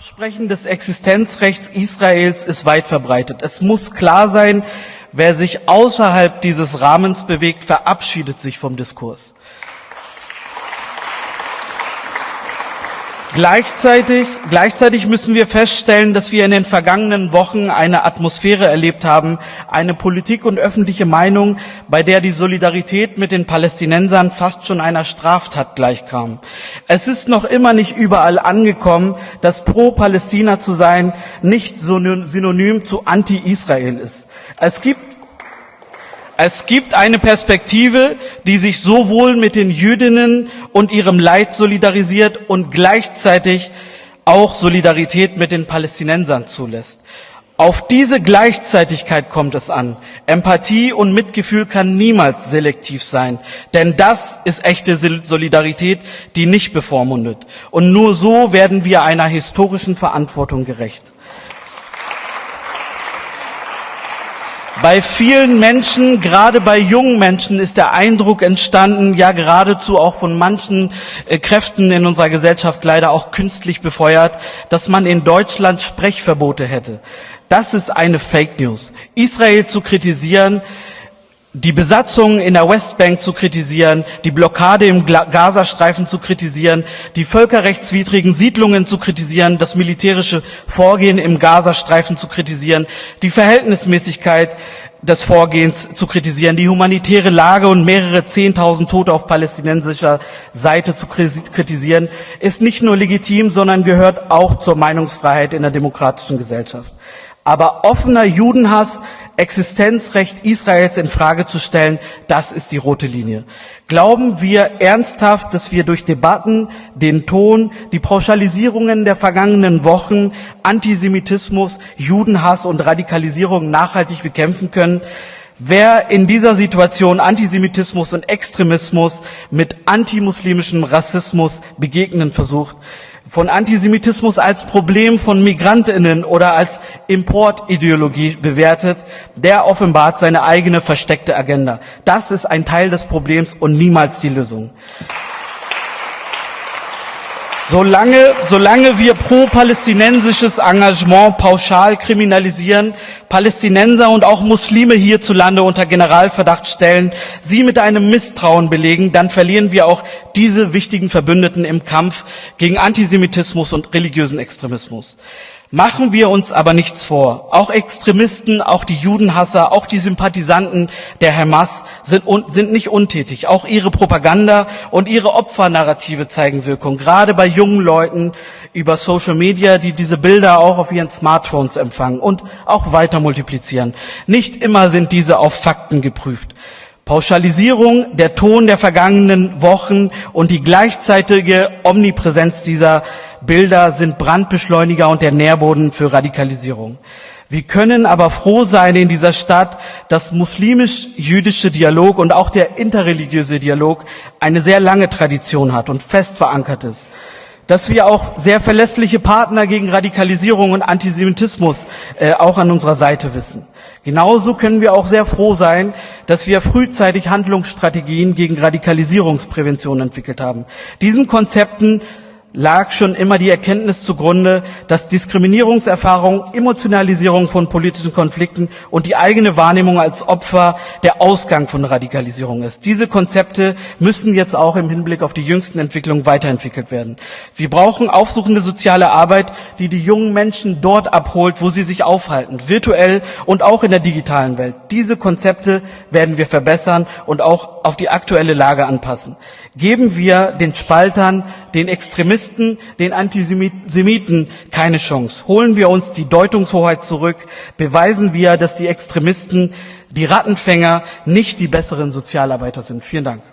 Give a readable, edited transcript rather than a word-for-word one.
Absprechen des Existenzrechts Israels ist weit verbreitet. Es muss klar sein, wer sich außerhalb dieses Rahmens bewegt, verabschiedet sich vom Diskurs. Gleichzeitig müssen wir feststellen, dass wir in den vergangenen Wochen eine Atmosphäre erlebt haben, eine Politik und öffentliche Meinung, bei der die Solidarität mit den Palästinensern fast schon einer Straftat gleichkam. Es ist noch immer nicht überall angekommen, dass pro Palästina zu sein nicht synonym zu Anti-Israel ist. Es gibt eine Perspektive, die sich sowohl mit den Jüdinnen und ihrem Leid solidarisiert und gleichzeitig auch Solidarität mit den Palästinensern zulässt. Auf diese Gleichzeitigkeit kommt es an. Empathie und Mitgefühl kann niemals selektiv sein, denn das ist echte Solidarität, die nicht bevormundet. Und nur so werden wir einer historischen Verantwortung gerecht. Bei vielen Menschen, gerade bei jungen Menschen, ist der Eindruck entstanden, ja geradezu auch von manchen Kräften in unserer Gesellschaft leider auch künstlich befeuert, dass man in Deutschland Sprechverbote hätte. Das ist eine Fake News. Israel zu kritisieren, die Besatzung in der Westbank zu kritisieren, die Blockade im Gazastreifen zu kritisieren, die völkerrechtswidrigen Siedlungen zu kritisieren, das militärische Vorgehen im Gazastreifen zu kritisieren, die Verhältnismäßigkeit des Vorgehens zu kritisieren, die humanitäre Lage und mehrere 10.000 Tote auf palästinensischer Seite zu kritisieren, ist nicht nur legitim, sondern gehört auch zur Meinungsfreiheit in der demokratischen Gesellschaft. Aber offener Judenhass, Existenzrecht Israels in Frage zu stellen, das ist die rote Linie. Glauben wir ernsthaft, dass wir durch Debatten, den Ton, die Pauschalisierungen der vergangenen Wochen, Antisemitismus, Judenhass und Radikalisierung nachhaltig bekämpfen können? Wer in dieser Situation Antisemitismus und Extremismus mit antimuslimischem Rassismus begegnen versucht, von Antisemitismus als Problem von MigrantInnen oder als Importideologie bewertet, der offenbart seine eigene versteckte Agenda. Das ist ein Teil des Problems und niemals die Lösung. Solange wir pro-palästinensisches Engagement pauschal kriminalisieren, Palästinenser und auch Muslime hierzulande unter Generalverdacht stellen, sie mit einem Misstrauen belegen, dann verlieren wir auch diese wichtigen Verbündeten im Kampf gegen Antisemitismus und religiösen Extremismus. Machen wir uns aber nichts vor. Auch Extremisten, auch die Judenhasser, auch die Sympathisanten der Hamas sind nicht untätig. Auch ihre Propaganda und ihre Opfernarrative zeigen Wirkung. Gerade bei jungen Leuten über Social Media, die diese Bilder auch auf ihren Smartphones empfangen und auch weiter multiplizieren. Nicht immer sind diese auf Fakten geprüft. Pauschalisierung, der Ton der vergangenen Wochen und die gleichzeitige Omnipräsenz dieser Bilder sind Brandbeschleuniger und der Nährboden für Radikalisierung. Wir können aber froh sein in dieser Stadt, dass muslimisch-jüdische Dialog und auch der interreligiöse Dialog eine sehr lange Tradition hat und fest verankert ist. Dass wir auch sehr verlässliche Partner gegen Radikalisierung und Antisemitismus auch an unserer Seite wissen. Genauso können wir auch sehr froh sein, dass wir frühzeitig Handlungsstrategien gegen Radikalisierungsprävention entwickelt haben. Diesen Konzepten lag schon immer die Erkenntnis zugrunde, dass Diskriminierungserfahrung, Emotionalisierung von politischen Konflikten und die eigene Wahrnehmung als Opfer der Ausgang von Radikalisierung ist. Diese Konzepte müssen jetzt auch im Hinblick auf die jüngsten Entwicklungen weiterentwickelt werden. Wir brauchen aufsuchende soziale Arbeit, die die jungen Menschen dort abholt, wo sie sich aufhalten, virtuell und auch in der digitalen Welt. Diese Konzepte werden wir verbessern und auch auf die aktuelle Lage anpassen. Geben wir den Spaltern, den Extremisten, den Antisemiten keine Chance. Holen wir uns die Deutungshoheit zurück, beweisen wir, dass die Extremisten, die Rattenfänger nicht die besseren Sozialarbeiter sind. Vielen Dank.